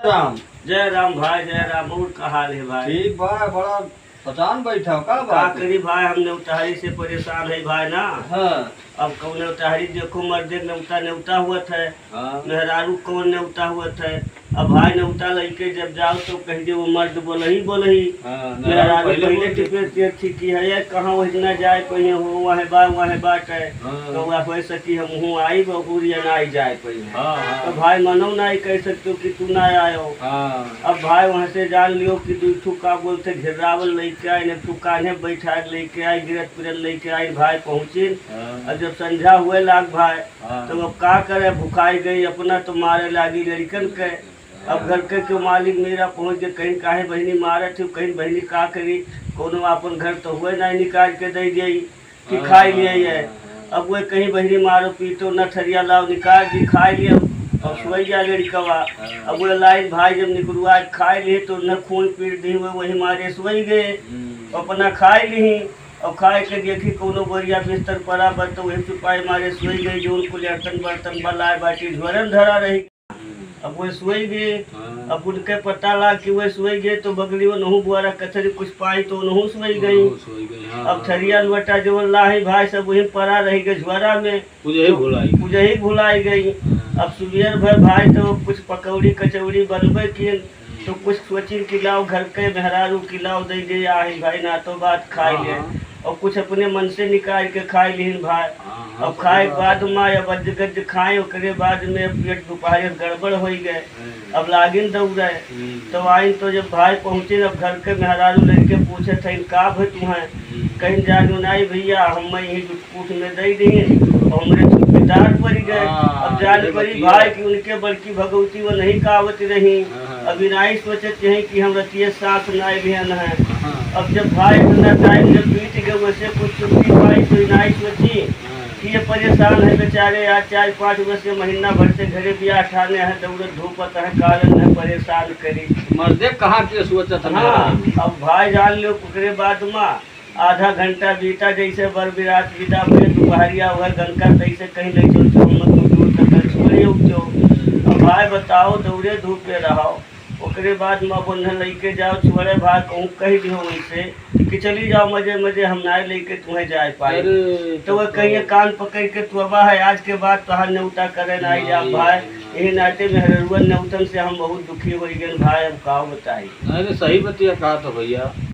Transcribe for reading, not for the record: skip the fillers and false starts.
राम। जय राम भाई, जय राम। और का हाल है भाई? ठीक भाई, बड़ा परेशान बैठा हो का का बात है? करी भाई, हम नेवतारी से परेशान है भाई ना। हाँ अब कौन नेवतारी देखो, मर्दे नेवता नेवता हुआ था, हाँ मेहरारू कौन नेवता हुआ था। अब भाई नेवता लइके जब जाओ तो कह दे वो मर्द बोलही हाँ, मेहरारू पहले पहले बोल टिपे थी कि है कहाँ वही जाए कहीं हो वहाँ बाट है। हाँ। तो वह हो सकी हम हूँ आई बबूर या ना आई जाए पहले। हाँ तो हाँ भाई मनो ना ही कह सकते हो कि तू ना आयो। हाँ अब भाई वहाँ से जान लियो कि दू ठू का बोलते घेरावल लेके आए, न ठू कान्हे बैठा लेके आए, गिरत पिरत लेके आए। भाई पहुँचे और जब संध्या हुए लाग भाई हाँ। तो अब का करे, भुखाई गई अपना तो मारे लागी लड़कन के। अब घर के क्यों मालिक मेरा पहुँच गए, कहीं काहे बहनी मारे थे, कहीं बहनी का करी, कोनो अपन घर तो हुए ना निकाल के दे गई कि खाई लिए है। अब वो कहीं बहनी मारो पीटो न थरिया लाओ निकाल दी खाई लिए और सोई जा लड़कवा। अब वो लाइन भाई जब निकलवा खाए लिए तो न खून पीट दी हुए वही मारे सोई गए, अपना खाए ली और खाए के देखी कोनो बोरिया बिस्तर पड़ा बस तो वही चुपाई मारे सोई गई। जो उनको बर्तन बर्तन बलाए बाटी झोरन धरा रही। अब वो सोई गए, अब उनके पता ला कि वो सोई गए तो बगली वो नहू बुआरा कचरी कुछ पाई तो नहू सोई गई। अब थरिया लुटा जो लाही भाई सब वही पड़ा रही गए झोरा में, मुझे ही भुलाई गई। अब सुबह भर भाई तो कुछ पकौड़ी कचौड़ी बनबे किए तो कुछ सोची कि लाओ घर के मेहरारू की लाओ दे दे आई भाई ना तो बात खाई ले और कुछ अपने मन से निकाल के खाई लीन भाई। अब खाए के बाद माँ अब अज गज खाए ओकरे बाद में पेट दोपहर गड़बड़ हो गए। अब लागिन दौड़े तो आई तो जब भाई पहुँचे अब घर के मेहरारू लड़के पूछे थे का भाई तुम्हें, कहीं जानो नहीं भैया हम यही बिस्कुट में दे दिए और हमरे पिटार पड़ गए। अब जान पड़ी भाई कि उनके बड़की भगवती वो नहीं कावत रही। अभी नहीं सोचते हैं कि हम रतिये साथ नाई बहन है। अब जब भाई इतना टाइम जब बीत गए वैसे कुछ छुट्टी पाई तो नहीं सोची कि ये परेशान है बेचारे, आज 4-5 वर्ष से महीना भर से घरे ब्याह ठाने हैं, दौड़त धूपत है, कारण है परेशान करी मर्दे कहाँ के सोचत है? हाँ। अब भाई जान लो ओकरे बाद माँ आधा घंटा बीता जैसे बर बिरात बीता हुए दोपहरिया हुआ गंगा तैसे कहीं नहीं चलते हम दूर तक छोड़िए उठो। अब भाई बताओ दौड़े धूप पे रहो ओकरे बाद माँ बंधन लेके जाओ छोड़े भाई कहूँ कह दियो वैसे कि चली जाओ मजे मजे हम ना लेके तुम्हें जाए पाए। तो वह कहीं कान पकड़ के तो अब है आज के बाद तो हम न्योता करे ना जा भाई। यही नाते में हरुआ न्योतन से हम बहुत दुखी हो गए भाई। अब का बताई? नहीं सही बतिया कहा तो भैया।